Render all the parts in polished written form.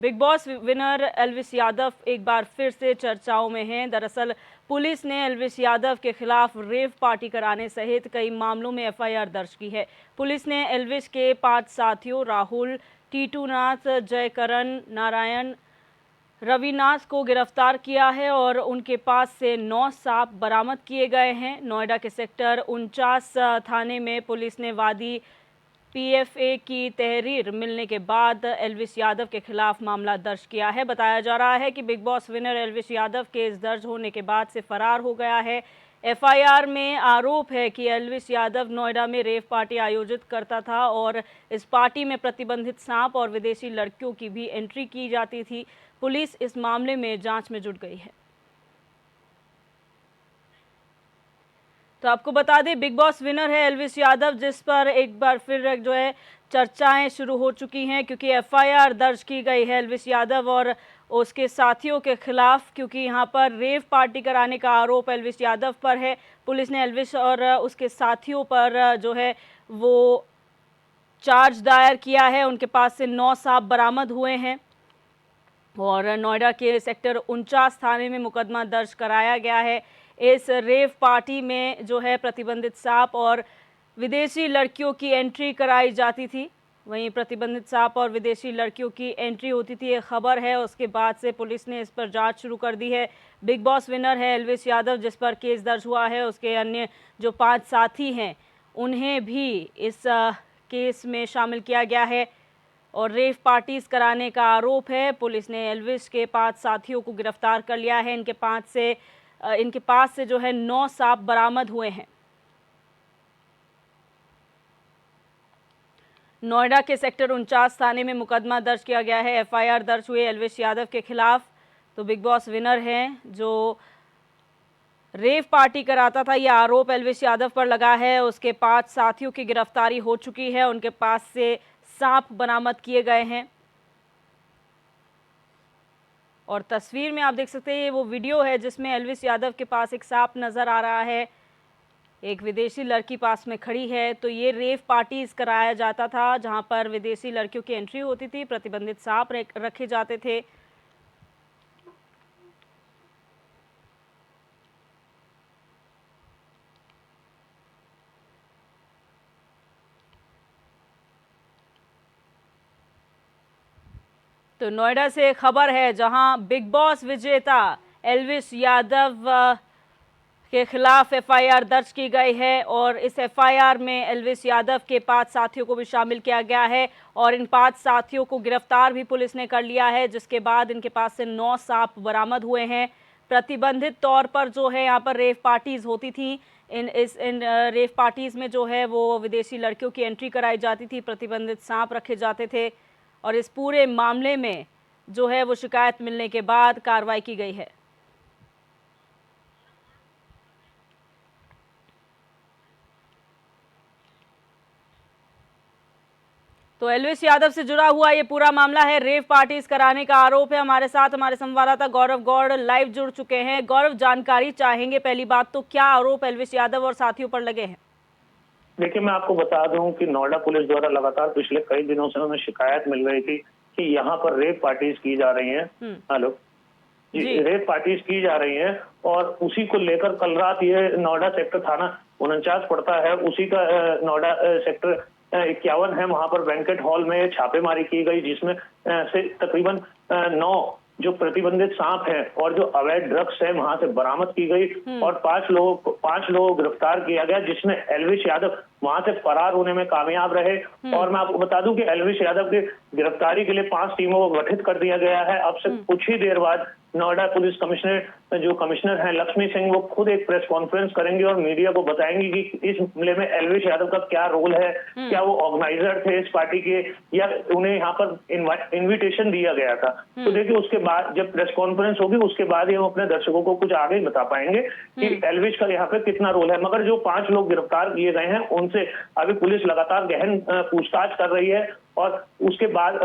Big boss winner Elvis Yadav एक बार फिर से चर्चाओं में हैं। दरअसल पुलिस ने एल्विस यादव के खिलाफ रेव पार्टी कराने सहित कई मामलों में एफआईआर दर्ज की है। पुलिस ने एल्विस के 5 साथियों राहुल, टीटूनाथ, जयकरण, नारायण, रविनाथ को गिरफ्तार किया है और उनके पास से 9 सांप बरामद किए गए हैं। नोएडा के सेक्टर 49 थाने में पुलिस ने वादी पीएफए की तहरीर मिलने के बाद एल्विस यादव के खिलाफ मामला दर्ज किया है। बताया जा रहा है कि big boss winner Elvis Yadav case दर्ज होने के बाद से फरार हो गया है। एफआईआर में आरोप है कि एल्विस यादव नोएडा में रेव पार्टी आयोजित करता था और इस पार्टी में प्रतिबंधित सांप और विदेशी लड़कियों की भी एंट्री की जाती थी। पुलिस इस मामले में जांच में जुट गई है। तो आपको बता दें, बिग बॉस विनर है एल्विस यादव, जिस पर एक बार फिर जो है चर्चाएं शुरू हो चुकी हैं, क्योंकि एफआईआर दर्ज की गई है एल्विस यादव और उसके साथियों के खिलाफ, क्योंकि यहां पर रेव पार्टी कराने का आरोप एल्विस यादव पर है। पुलिस ने एल्विस और उसके साथियों पर जो है वो चार्ज दायर किया है। उनके पास से 9 सांप बरामद हुए हैं और नोएडा के सेक्टर 49 थाने में मुकदमा दर्ज कराया गया है। इस रेव पार्टी में जो है प्रतिबंधित सांप और विदेशी लड़कियों की एंट्री कराई जाती थी। वहीं प्रतिबंधित सांप और विदेशी लड़कियों की एंट्री होती थी, ये खबर है। उसके बाद से पुलिस ने इस पर जांच शुरू कर दी है। बिग बॉस विनर है एल्विस यादव, जिस पर केस दर्ज हुआ है, उसके अन्य जो 5 साथी हैं उन्हें भी इस केस में शामिल किया गया है और रेव पार्टीज कराने का आरोप है। पुलिस ने एल्विस के 5 साथियों को गिरफ्तार कर लिया है। इनके पास से जो है 9 सांप बरामद हुए हैं। नोएडा के सेक्टर 49 थाने में मुकदमा दर्ज किया गया है। एफआईआर दर्ज हुई एल्विस यादव के खिलाफ। तो बिग बॉस विनर हैं जो रेव पार्टी कराता था, यह आरोप एल्विस यादव पर लगा है। उसके 5 साथियों की गिरफ्तारी हो चुकी है। उनके पास से सांप बरामद किए गए हैं और तस्वीर में आप देख सकते हैं, ये वो वीडियो है जिसमें एल्विस यादव के पास एक सांप नजर आ रहा है। एक विदेशी लड़की पास में खड़ी है। तो ये रेव पार्टीज कराया जाता था, जहां पर विदेशी लड़कियों की एंट्री होती थी, प्रतिबंधित सांप रखे जाते थे। तो नोएडा से खबर है, जहां बिग बॉस विजेता एल्विस यादव के खिलाफ एफआईआर दर्ज की गई है और इस एफआईआर में एल्विस यादव के 5 साथियों को भी शामिल किया गया है और इन 5 साथियों को गिरफ्तार भी पुलिस ने कर लिया है, जिसके बाद इनके पास से 9 सांप बरामद हुए हैं। प्रतिबंधित तौर पर जो है यहाँ पर रेव पार्टीज होती थी। इन रेव पार्टीज में जो है वो विदेशी लड़कियों की एंट्री कराई जाती थी, प्रतिबंधित सांप रखे जाते थे और इस पूरे मामले में जो है वो शिकायत मिलने के बाद कार्रवाई की गई है। तो एल्विस यादव से जुड़ा हुआ ये पूरा मामला है, रेव पार्टीज कराने का आरोप है। हमारे साथ हमारे संवाददाता गौरव गौड़ लाइव जुड़ चुके हैं। गौरव, जानकारी चाहेंगे। पहली बात तो क्या आरोप एल्विस यादव और साथियों पर लगे हैं? देखिए, मैं आपको बता दूं कि नोएडा पुलिस द्वारा लगातार पिछले कई दिनों से हमें शिकायत मिल रही थी कि यहाँ पर रेप पार्टीज की जा रही हैं। हेलो जी, रेप पार्टीज की जा रही हैं और उसी को लेकर कल रात ये नोएडा सेक्टर थाना 49 पड़ता है, उसी का नोएडा सेक्टर 51 है, वहां पर बैंकेट हॉल में छापेमारी की गई, जिसमें से तकरीबन 9 जो प्रतिबंधित सांप है और जो अवैध ड्रग्स है वहां से बरामद की गई और 5 लोगों को गिरफ्तार किया गया, जिसमें एल्विस यादव वहां से फरार होने में कामयाब रहे। और मैं आपको बता दूं कि एल्विस यादव की गिरफ्तारी के लिए 5 टीमों को गठित कर दिया गया है। अब से कुछ ही देर बाद नोएडा पुलिस कमिश्नर हैं लक्ष्मी सिंह, वो खुद एक प्रेस कॉन्फ्रेंस करेंगी और मीडिया को बताएंगी कि इस मामले में एल्विस यादव का क्या रोल है, क्या वो ऑर्गेनाइजर थे इस पार्टी के या उन्हें यहाँ पर इन्विटेशन दिया गया था। तो देखिए, उसके बाद जब प्रेस कॉन्फ्रेंस होगी उसके बाद ही हम अपने दर्शकों को कुछ आगे बता पाएंगे कि एल्विस का यहाँ पे कितना रोल है। मगर जो 5 लोग गिरफ्तार किए गए हैं उनसे अभी पुलिस लगातार गहन पूछताछ कर रही है और उसके बाद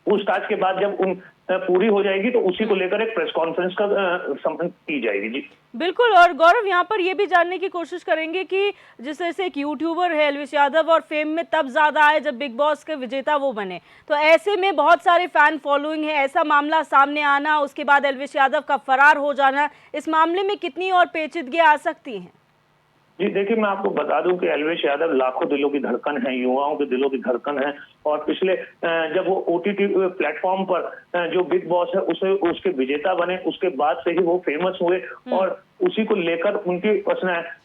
पूछताछ के बाद जब उन पूरी हो जाएगी तो उसी को लेकर एक प्रेस कॉन्फ्रेंस का संपन्न की जाएगी। जी बिल्कुल। और गौरव, यहाँ पर ये भी जानने की कोशिश करेंगे कि जिस तरह से एक यूट्यूबर है एल्विश यादव, और फेम में तब ज्यादा आए जब बिग बॉस के विजेता वो बने, तो ऐसे में बहुत सारे फैन फॉलोइंग है, ऐसा मामला सामने आना, उसके बाद एल्विश यादव का फरार हो जाना, इस मामले में कितनी और पेचीदगियां आ सकती हैं? जी देखिए, मैं आपको बता दूं कि एल्विश यादव लाखों दिलों की धड़कन है, युवाओं के दिलों की धड़कन है। और पिछले जब वो ओटीटी प्लेटफॉर्म पर जो बिग बॉस है उसके विजेता बने, उसके बाद से ही वो फेमस हुए और उसी को लेकर उनकी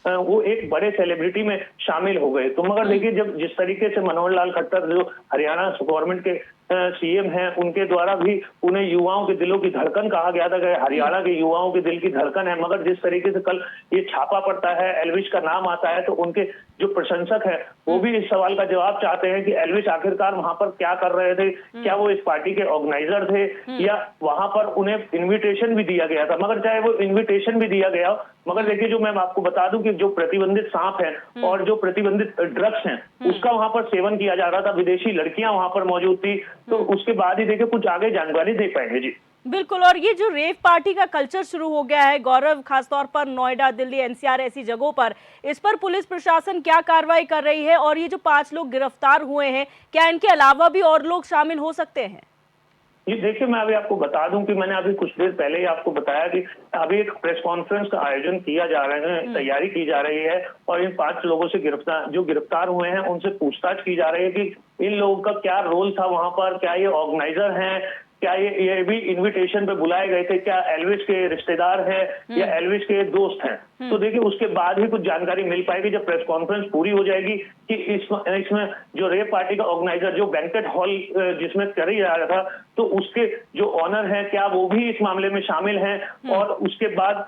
वो एक बड़े सेलिब्रिटी में शामिल हो गए। तो मगर देखिए, जब जिस तरीके से मनोहर लाल खट्टर जो हरियाणा गवर्नमेंट के सीएम हैं, उनके द्वारा भी उन्हें युवाओं के दिलों की धड़कन कहा गया था कि हरियाणा के युवाओं के दिल की धड़कन है। मगर जिस तरीके से कल ये छापा पड़ता है, एल्विश का नाम आता है, तो उनके जो प्रशंसक है वो भी इस सवाल का जवाब चाहते हैं कि एल्विश आखिरकार वहां पर क्या कर रहे थे, क्या वो इस पार्टी के ऑर्गेनाइजर थे या वहां पर उन्हें इन्विटेशन भी दिया गया था। मगर चाहे वो इन्विटेशन भी दिया गया, मगर देखिए, जो मैं आपको बता दूं कि जो प्रतिबंधित सांप है और जो प्रतिबंधित ड्रग्स हैं उसका वहां पर सेवन किया जा रहा था, विदेशी लड़कियां वहां पर मौजूद थी। तो उसके बाद ही देखिए कुछ आगे जानकारी दे पाएंगे। जी बिल्कुल। और ये जो रेव पार्टी का कल्चर शुरू हो गया है गौरव, खासतौर पर नोएडा, दिल्ली, एनसीआर ऐसी जगहों पर, इस पर पुलिस प्रशासन क्या कार्रवाई कर रही है? और ये जो 5 लोग गिरफ्तार हुए हैं, क्या इनके अलावा भी और लोग शामिल हो सकते हैं? ये देखिए, मैं अभी आपको बता दूं कि मैंने अभी कुछ देर पहले ही आपको बताया कि अभी एक प्रेस कॉन्फ्रेंस का आयोजन किया जा रहा है, तैयारी की जा रही है और इन 5 लोगों से गिरफ्तार हुए हैं उनसे पूछताछ की जा रही है कि इन लोगों का क्या रोल था वहां पर, क्या ये ऑर्गेनाइजर हैं, क्या ये भी इनविटेशन पे बुलाए गए थे, क्या एल्विश के रिश्तेदार हैं या एल्विश के दोस्त हैं। तो देखिए, उसके बाद ही कुछ जानकारी मिल पाएगी जब प्रेस कॉन्फ्रेंस पूरी हो जाएगी कि इसमें जो रेव पार्टी का ऑर्गेनाइजर, जो बैंकेट हॉल जिसमें करी जा रहा था, तो उसके जो ऑनर हैं क्या वो भी इस मामले में शामिल हैं, और उसके बाद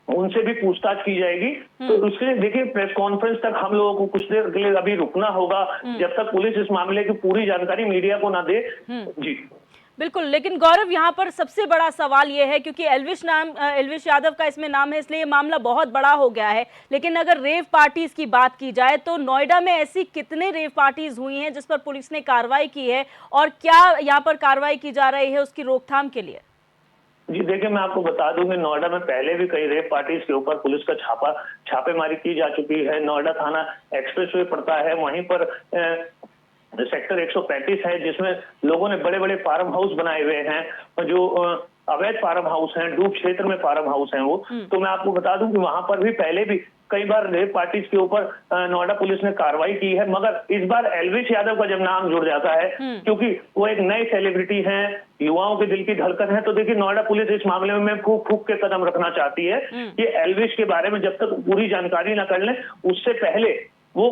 उनसे भी पूछताछ की जाएगी। तो उसके लिए देखिए, प्रेस कॉन्फ्रेंस तक हम लोगों को कुछ देर के लिए अभी रुकना होगा जब तक पुलिस इस मामले की पूरी जानकारी मीडिया को ना दे। जी बिल्कुल। लेकिन गौरव, यहाँ पर सबसे बड़ा सवाल ये है, क्योंकि एल्विश यादव का इसमें नाम है इसलिए ये मामला बहुत बड़ा हो गया है, लेकिन अगर रेव पार्टीज की बात की जाए तो नोएडा में ऐसी कितने रेव पार्टीज हुई हैं जिस पर पुलिस ने कार्रवाई की है, और क्या यहाँ पर कार्रवाई की जा रही है उसकी रोकथाम के लिए? जी देखिए, मैं आपको बता दूं कि नोएडा में पहले भी कई रेप पार्टीज के ऊपर पुलिस का छापेमारी की जा चुकी है। नोएडा थाना एक्सप्रेसवे पड़ता है, वहीं पर सेक्टर 135 है जिसमें लोगों ने बड़े बड़े फार्म हाउस बनाए हुए हैं, जो अवैध फार्म हाउस हैं, डूब क्षेत्र में फार्म हाउस हैं वो। तो मैं आपको बता दूं कि वहां पर भी पहले भी कई बार रेप पार्टीज के ऊपर नोएडा पुलिस ने कार्रवाई की है। मगर इस बार एल्विश यादव का जब नाम जुड़ जाता है, क्योंकि वो एक नए सेलिब्रिटी हैं, युवाओं के दिल की धड़कन है, तो देखिए नोएडा पुलिस इस मामले में फूक फूक के कदम रखना चाहती है कि एल्विश के बारे में जब तक पूरी जानकारी न कर लें, उससे पहले वो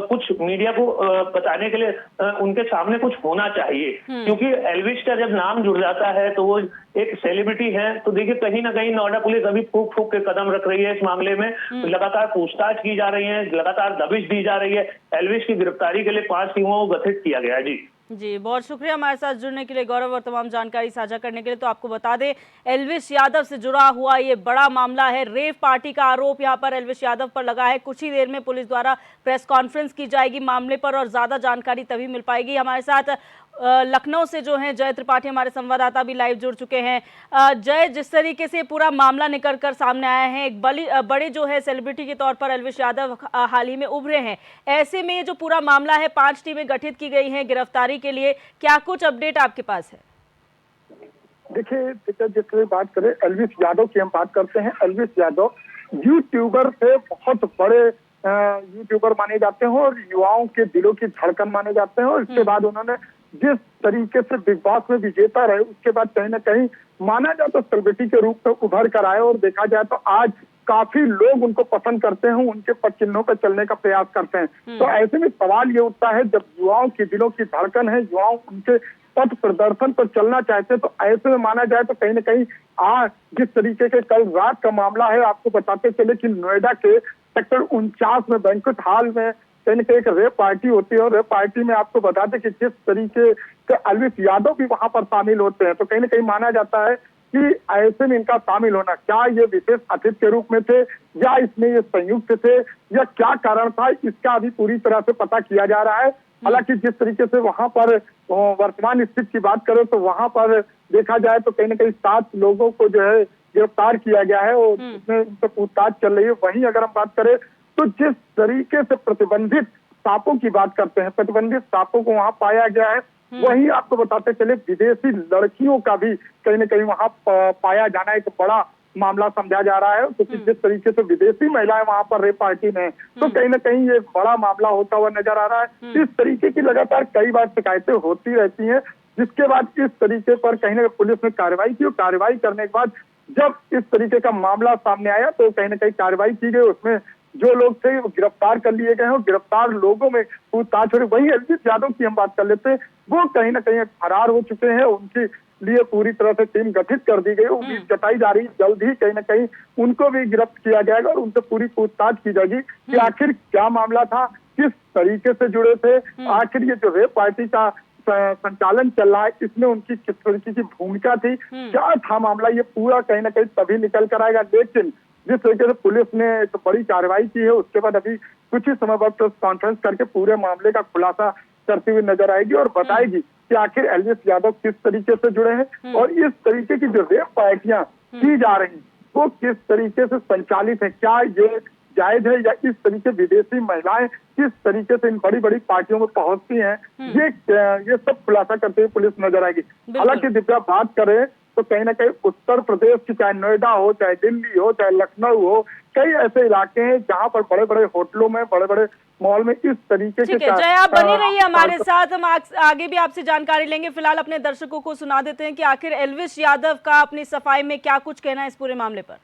कुछ मीडिया को बताने के लिए उनके सामने कुछ होना चाहिए। क्योंकि एल्विश का जब नाम जुड़ जाता है तो वो एक सेलिब्रिटी है। तो देखिए, कहीं ना कहीं नोएडा पुलिस अभी फूक फूक के कदम रख रही है इस मामले में। लगातार पूछताछ की जा रही है, लगातार दबिश दी जा रही है। एल्विश की गिरफ्तारी के लिए 5 टीमों को गठित किया गया है। जी बहुत शुक्रिया हमारे साथ जुड़ने के लिए गौरव, और तमाम जानकारी साझा करने के लिए। तो आपको बता दें, एल्विश यादव से जुड़ा हुआ ये बड़ा मामला है। रेव पार्टी का आरोप यहाँ पर एल्विश यादव पर लगा है। कुछ ही देर में पुलिस द्वारा प्रेस कॉन्फ्रेंस की जाएगी मामले पर और ज्यादा जानकारी तभी मिल पाएगी। हमारे साथ लखनऊ से जो हैं जय त्रिपाठी हमारे संवाददाता भी लाइव जुड़ चुके हैं। जय, जिस तरीके से पूरा मामला निकल कर सामने आया है, एक बड़े जो है सेलिब्रिटी के तौर पर एल्विश यादव हाल ही में उभरे हैं, ऐसे में ये जो पूरा मामला है 5 टीमें गठित की गई हैं गिरफ्तारी के लिए, क्या कुछ अपडेट आपके पास है? देखिए, जिस बात करें एल्विश यादव की, हम बात करते हैं। एल्विश यादव यूट्यूबर थे, बहुत बड़े यूट्यूबर माने जाते हैं और युवाओं के दिलों की धड़कन माने जाते हैं। और इसके बाद उन्होंने जिस तरीके से बिग बॉस में विजेता रहे, उसके बाद कहीं ना कहीं माना जाए तो सेलिब्रिटी के रूप में उभर कर आए, और देखा जाए तो आज काफी लोग उनको पसंद करते हैं, उनके पद चिन्हों पर चलने का प्रयास करते हैं। तो ऐसे में सवाल ये उठता है, जब युवाओं के दिलों की धड़कन है, युवाओं उनके पथ प्रदर्शन पर चलना चाहते हैं, तो ऐसे में माना जाए तो कहीं ना कहीं आज जिस तरीके के कल रात का मामला है, आपको बताते चले कि नोएडा के सेक्टर 49 में बैंक्वेट हॉल में कहीं ना कहीं एक रेप पार्टी होती है, और रेप पार्टी में आपको बताते कि जिस तरीके से एल्विश यादव भी वहां पर शामिल होते हैं, तो कहीं ना कहीं माना जाता है कि ऐसे में इनका शामिल होना, क्या ये विशेष अतिथि के रूप में थे या इसमें ये संयुक्त थे या क्या कारण था, इसका अभी पूरी तरह से पता किया जा रहा है। हालांकि जिस तरीके से वहां पर वर्तमान स्थिति की बात करें तो वहां पर देखा जाए तो कहीं ना कहीं 7 लोगों को जो है गिरफ्तार किया गया है और उसमें उनसे पूछताछ चल रही है। वहीं अगर हम बात करें तो जिस तरीके से प्रतिबंधित सांपों की बात करते हैं, प्रतिबंधित सांपों को वहां पाया गया है, वहीं आपको बताते चले विदेशी लड़कियों का भी कहीं ना कहीं वहां पाया जाना एक बड़ा मामला समझा जा रहा है, क्योंकि जिस तरीके से विदेशी महिलाएं वहां पर रेप पार्टी में, तो कहीं ना कहीं ये बड़ा मामला होता हुआ नजर आ रहा है। इस तरीके की लगातार कई बार शिकायतें होती रहती हैं, जिसके बाद इस तरीके पर कहीं ना कहीं पुलिस ने कार्रवाई की और कार्रवाई करने के बाद जब इस तरीके का मामला सामने आया तो कहीं ना कहीं कार्रवाई की गई, उसमें जो लोग थे वो गिरफ्तार कर लिए गए हैं और गिरफ्तार लोगों में पूछताछ हो रही। वहीं एलविस यादव की हम बात कर लेते हैं, वो कहीं ना कहीं फरार हो चुके हैं, उनके लिए पूरी तरह से टीम गठित कर दी गई, उम्मीद जताई जा रही जल्द ही कहीं ना कहीं उनको भी गिरफ्त किया जाएगा और उनसे पूरी पूछताछ की जाएगी कि आखिर क्या मामला था, किस तरीके से जुड़े थे, आखिर ये जो रेप पार्टी का संचालन चल रहा है इसमें उनकी किस तरीके की भूमिका थी, क्या था मामला, ये पूरा कहीं ना कहीं तभी निकल कर आएगा। लेकिन जिस तरीके से पुलिस ने एक बड़ी कार्रवाई की है उसके बाद अभी कुछ ही समय बाद प्रेस कॉन्फ्रेंस करके पूरे मामले का खुलासा करती हुई नजर आएगी और बताएगी कि आखिर एलविस यादव किस तरीके से जुड़े हैं और इस तरीके की जो रेप पार्टियां की जा रही वो किस तरीके से संचालित है, क्या ये जायज है या इस तरीके विदेशी महिलाएं किस तरीके से इन बड़ी बड़ी पार्टियों में पहुंचती हैं, ये सब खुलासा करते हुए पुलिस नजर आएगी। हालांकि दिव्या बात करें तो कहीं ना कहीं उत्तर प्रदेश की चाहे नोएडा हो, चाहे दिल्ली हो, चाहे लखनऊ हो, कई ऐसे इलाके हैं जहां पर बड़े बड़े होटलों में, बड़े बड़े मॉल में इस तरीके के। जय, आप बनी रहिए हमारे साथ, हम आगे भी आपसे जानकारी लेंगे। फिलहाल अपने दर्शकों को सुना देते हैं कि आखिर एलविस यादव का अपनी सफाई में क्या कुछ कहना है इस पूरे मामले पर।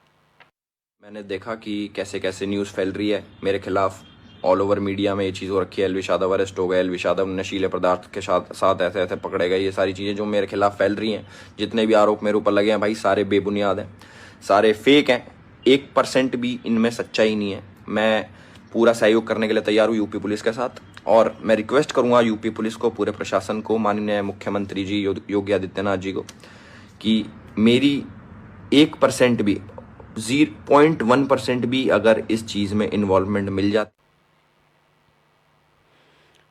मैंने देखा कि कैसे कैसे न्यूज़ फैल रही है मेरे खिलाफ, ऑल ओवर मीडिया में ये चीज़ हो रखी है, एलविस यादव अरेस्ट हो गए, एलविस यादव नशीले पदार्थ के साथ ऐसे ऐसे पकड़े गए, ये सारी चीज़ें जो मेरे खिलाफ फैल रही हैं, जितने भी आरोप मेरे ऊपर लगे हैं भाई सारे बेबुनियाद हैं, सारे फेक हैं, 1% भी इनमें सच्चाई नहीं है। मैं पूरा सहयोग करने के लिए तैयार हूँ यूपी पुलिस के साथ और मैं रिक्वेस्ट करूँगा यूपी पुलिस को, पूरे प्रशासन को, माननीय मुख्यमंत्री जी योगी आदित्यनाथ जी को कि मेरी 1% भी 0.1% भी अगर इस चीज़ में इन्वॉल्वमेंट मिल जाती।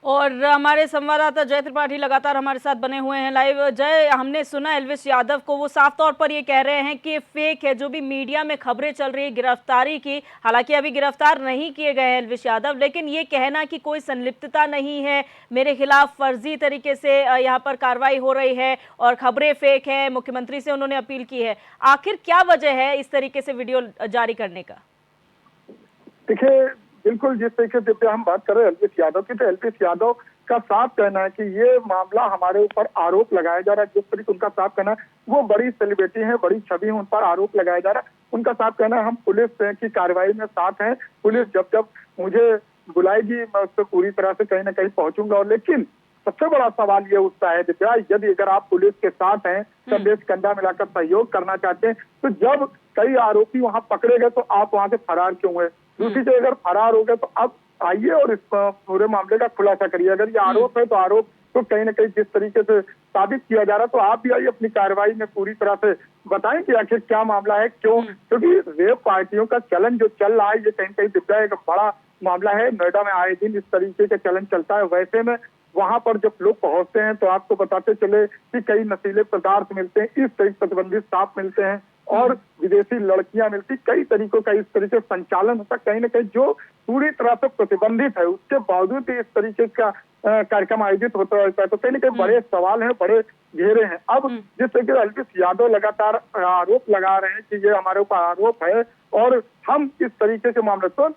और हमारे संवाददाता जय त्रिपाठी लगातार हमारे साथ बने हुए हैं लाइव। जय, हमने सुना एलविस यादव को, वो साफ तौर पर ये कह रहे हैं कि फेक है, जो भी मीडिया में खबरें चल रही है गिरफ्तारी की, हालांकि अभी गिरफ्तार नहीं किए गए हैं एलविस यादव, लेकिन ये कहना कि कोई संलिप्तता नहीं है, मेरे खिलाफ फर्जी तरीके से यहाँ पर कार्रवाई हो रही है और खबरें फेक है, मुख्यमंत्री से उन्होंने अपील की है, आखिर क्या वजह है इस तरीके से वीडियो जारी करने का? देखिए, बिल्कुल जिस तरीके से हम बात कर रहे हैं एलविस यादव की, तो एलविस यादव का साफ कहना है कि ये मामला हमारे ऊपर आरोप लगाया जा रहा है। जिस तरीके उनका साफ कहना है, वो बड़ी सेलिब्रिटी है, बड़ी छवि है, उन पर आरोप लगाया जा रहा है। उनका साफ कहना है हम पुलिस की कार्रवाई में साथ हैं, पुलिस जब जब मुझे बुलाएगी मैं उस पर पूरी तरह से कहीं ना कहीं पहुंचूंगा। और लेकिन सबसे बड़ा सवाल ये उठता है दिव्या, यदि अगर आप पुलिस के साथ हैं, कंधे से कंधा मिलाकर सहयोग करना चाहते हैं, तो जब कई आरोपी वहां पकड़े गए तो आप वहां से फरार क्यों हुए? दूसरी जगह अगर फरार हो गए तो अब आइए और इस पूरे मामले का खुलासा करिए। अगर ये आरोप है तो आरोप तो कहीं ना कहीं जिस तरीके से साबित किया जा रहा है, तो आप भी आइए अपनी कार्रवाई में पूरी तरह से बताएं कि आखिर क्या मामला है, क्यों, क्योंकि रेप पार्टियों का चलन जो चल रहा है ये कहीं कहीं दिव्या एक बड़ा मामला है। नोएडा में आए दिन इस तरीके का चलन चलता है। वैसे में वहां पर जब लोग पहुंचते हैं तो आपको बताते चले कि कई नशीले पदार्थ मिलते हैं, इस तरीके प्रतिबंधित सांप मिलते हैं और विदेशी लड़कियां मिलती, कई तरीकों का इस तरीके से संचालन होता है कहीं ना कहीं जो पूरी तरह से प्रतिबंधित है, उसके बावजूद भी इस तरीके का कार्यक्रम आयोजित होता रहता है। तो कहीं ना कहीं बड़े सवाल हैं, बड़े घेरे हैं। अब जिस तरीके से एलविस यादव लगातार आरोप लगा रहे हैं कि ये हमारे ऊपर आरोप है और हम इस तरीके के मामले, तो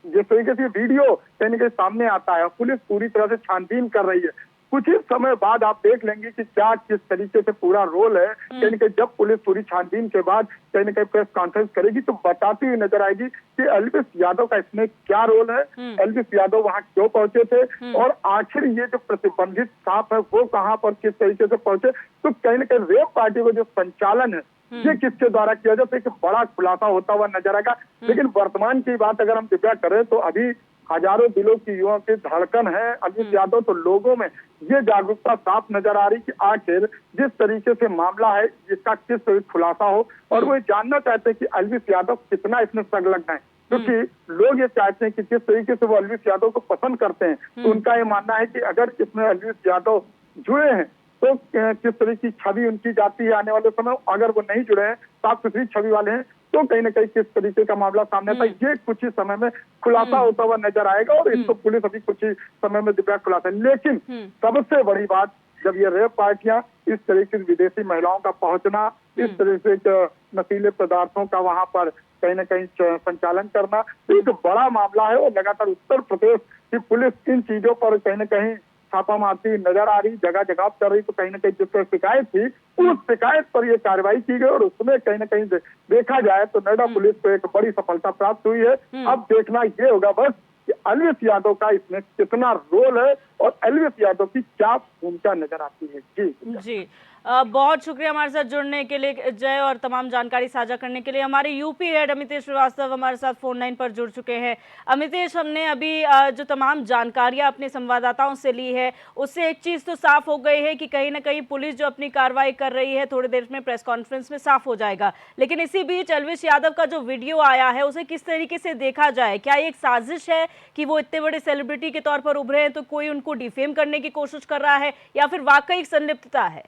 जिस तरीके से वीडियो कहीं ना कहीं सामने आता है, पुलिस पूरी तरह से छानबीन कर रही है। कुछ ही समय बाद आप देख लेंगे कि क्या किस तरीके से पूरा रोल है। कहीं ना कहीं जब पुलिस पूरी छानबीन के बाद कहीं ना कहीं प्रेस कॉन्फ्रेंस करेगी तो बताती हुई नजर आएगी कि एलविस यादव का इसमें क्या रोल है, एलविस यादव वहां क्यों पहुंचे थे और आखिर ये जो प्रतिबंधित सांप है वो कहां पर किस तरीके से पहुंचे। तो कहीं ना कहीं रेप पार्टी का जो संचालन है ये किसके द्वारा किया जाता है, एक बड़ा खुलासा होता हुआ नजर आएगा। लेकिन वर्तमान की बात अगर हम दिव्या करें तो अभी हजारों दिलों की युवाओं की धड़कन है एलविस यादव, तो लोगों में ये जागरूकता साफ नजर आ रही कि आखिर जिस तरीके से मामला है इसका किस तरीके खुलासा हो और वो जानना चाहते हैं कि एलविस यादव कितना इसमें संलग्न है, क्योंकि लोग ये चाहते हैं कि जिस तरीके से वो एल्विस यादव को पसंद करते हैं, तो उनका ये मानना है कि अगर इसमें एल्विस यादव जुड़े हैं तो किस तरह की छवि उनकी जाती है आने वाले समय। अगर वो नहीं जुड़े हैं, साफ सुथरी छवि वाले हैं, तो कहीं ना कहीं किस तरीके का मामला सामने आता है, ये कुछ ही समय में खुलासा होता हुआ नजर आएगा। और इसको पुलिस अभी कुछ ही समय में दिव्या खुलासा। लेकिन सबसे बड़ी बात, जब ये रेप पार्टियां इस तरीके से विदेशी महिलाओं का पहुंचना, इस तरह से नशीले पदार्थों का वहां पर कहीं ना कहीं संचालन करना, तो एक बड़ा मामला है। और लगातार उत्तर प्रदेश की पुलिस इन चीजों पर कहीं ना कहीं छापा मारती नजर आ रही, जगह जगह कर रही। तो कहीं ना कहीं जिस पर शिकायत थी, उस शिकायत पर यह कार्रवाई की गई और उसमें कहीं ना कहीं देखा जाए तो नोएडा पुलिस को एक बड़ी सफलता प्राप्त हुई है। अब देखना ये होगा बस कि एल्विस यादव का इसमें कितना रोल है और एल्विस यादव की क्या भूमिका नजर आती है। जी बहुत शुक्रिया हमारे साथ जुड़ने के लिए जय, और तमाम जानकारी साझा करने के लिए। हमारे यूपी हेड अमितेश श्रीवास्तव हमारे साथ फोन लाइन पर जुड़ चुके हैं। अमितेश, हमने अभी जो तमाम जानकारियां अपने संवाददाताओं से ली है, उससे एक चीज़ तो साफ हो गई है कि कहीं ना कहीं पुलिस जो अपनी कार्रवाई कर रही है, थोड़ी देर में प्रेस कॉन्फ्रेंस में साफ हो जाएगा। लेकिन इसी बीच एल्विस यादव का जो वीडियो आया है, उसे किस तरीके से देखा जाए? क्या ये एक साजिश है कि वो इतने बड़े सेलिब्रिटी के तौर पर उभरे हैं तो कोई उनको डिफेम करने की कोशिश कर रहा है, या फिर वाकई संलिप्तता है?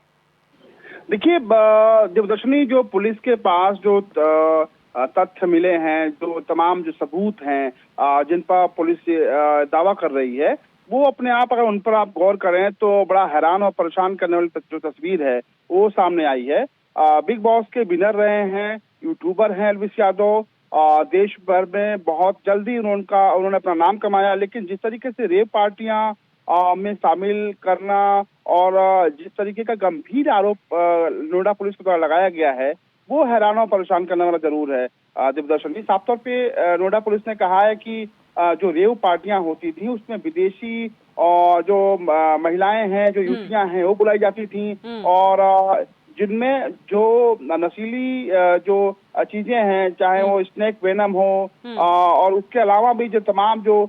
देखिए, देवदर्शनी, जो पुलिस के पास जो तथ्य मिले हैं, जो तमाम जो सबूत हैं जिन पर पुलिस दावा कर रही है, वो अपने आप अगर उन पर आप गौर करें तो बड़ा हैरान और परेशान करने वाली जो तस्वीर है वो सामने आई है। बिग बॉस के विनर रहे हैं, यूट्यूबर हैं एल्विस यादव। देश भर में बहुत जल्दी उन्होंने अपना नाम कमाया, लेकिन जिस तरीके से रेप पार्टियां में शामिल करना और जिस तरीके का गंभीर आरोप नोएडा पुलिस के द्वारा लगाया गया है, वो हैरान और परेशान करने वाला जरूर है। दिव्यदर्शनी, साफ तौर पे नोएडा पुलिस ने कहा है कि जो रेव पार्टियां होती थी उसमें विदेशी और जो महिलाएं हैं, जो युवतियां हैं, वो बुलाई जाती थी, और जिनमें जो नशीली जो चीजें हैं, चाहे वो स्नेक वेनम हो और उसके अलावा भी जो तमाम जो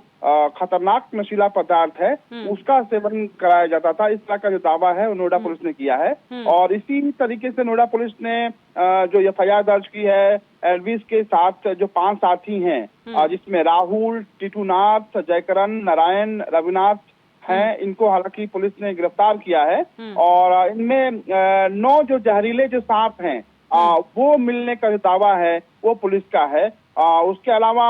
खतरनाक नशीला पदार्थ है उसका सेवन कराया जाता था। इस तरह का जो दावा है वो नोएडा पुलिस ने किया है। और इसी तरीके से नोएडा पुलिस ने जो एफआईआर दर्ज की है एल्विस के साथ जो 5 साथी हैं, जिसमें राहुल, टीटूनाथ, जयकरण, नारायण, रविनाथ हैं, इनको हालांकि पुलिस ने गिरफ्तार किया है। और इनमें 9 जो जहरीले जो सांप हैं वो मिलने का जो दावा है वो पुलिस का है। उसके अलावा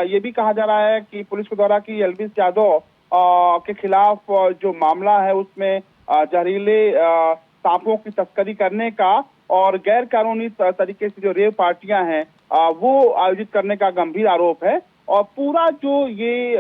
ये भी कहा जा रहा है कि पुलिस के द्वारा कि एल्विस यादव के खिलाफ जो मामला है उसमें जहरीले सांपों की तस्करी करने का और गैर कानूनी तरीके से जो रेव पार्टियां हैं वो आयोजित करने का गंभीर आरोप है। और पूरा जो ये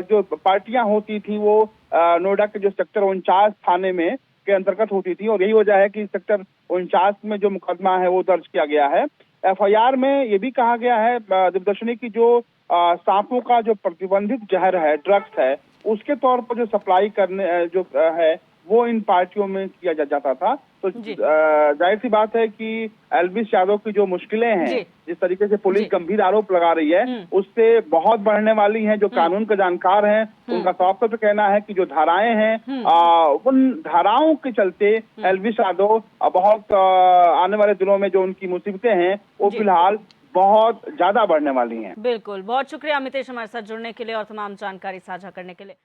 जो पार्टियां होती थी वो नोएडा के जो सेक्टर 49 थाने में के अंतर्गत होती थी, और यही वजह है कि सेक्टर 49 में जो मुकदमा है वो दर्ज किया गया है। एफआईआर में ये भी कहा गया है दिव्यदर्शनी की जो सांपों का जो प्रतिबंधित जहर है, ड्रग्स है, उसके तौर पर जो सप्लाई करने जो है वो इन पार्टियों में किया जाता था। तो जाहिर सी बात है कि एल्विस यादव की जो मुश्किलें हैं, जिस तरीके से पुलिस गंभीर आरोप लगा रही है, उससे बहुत बढ़ने वाली हैं। जो कानून के जानकार हैं उनका साफ तौर पर कहना है कि जो धाराएं हैं उन धाराओं के चलते एल्विस यादव बहुत आने वाले दिनों में जो उनकी मुसीबतें हैं वो फिलहाल बहुत ज्यादा बढ़ने वाली हैं। बिल्कुल, बहुत शुक्रिया अमितेश हमारे साथ जुड़ने के लिए और तमाम जानकारी साझा करने के लिए।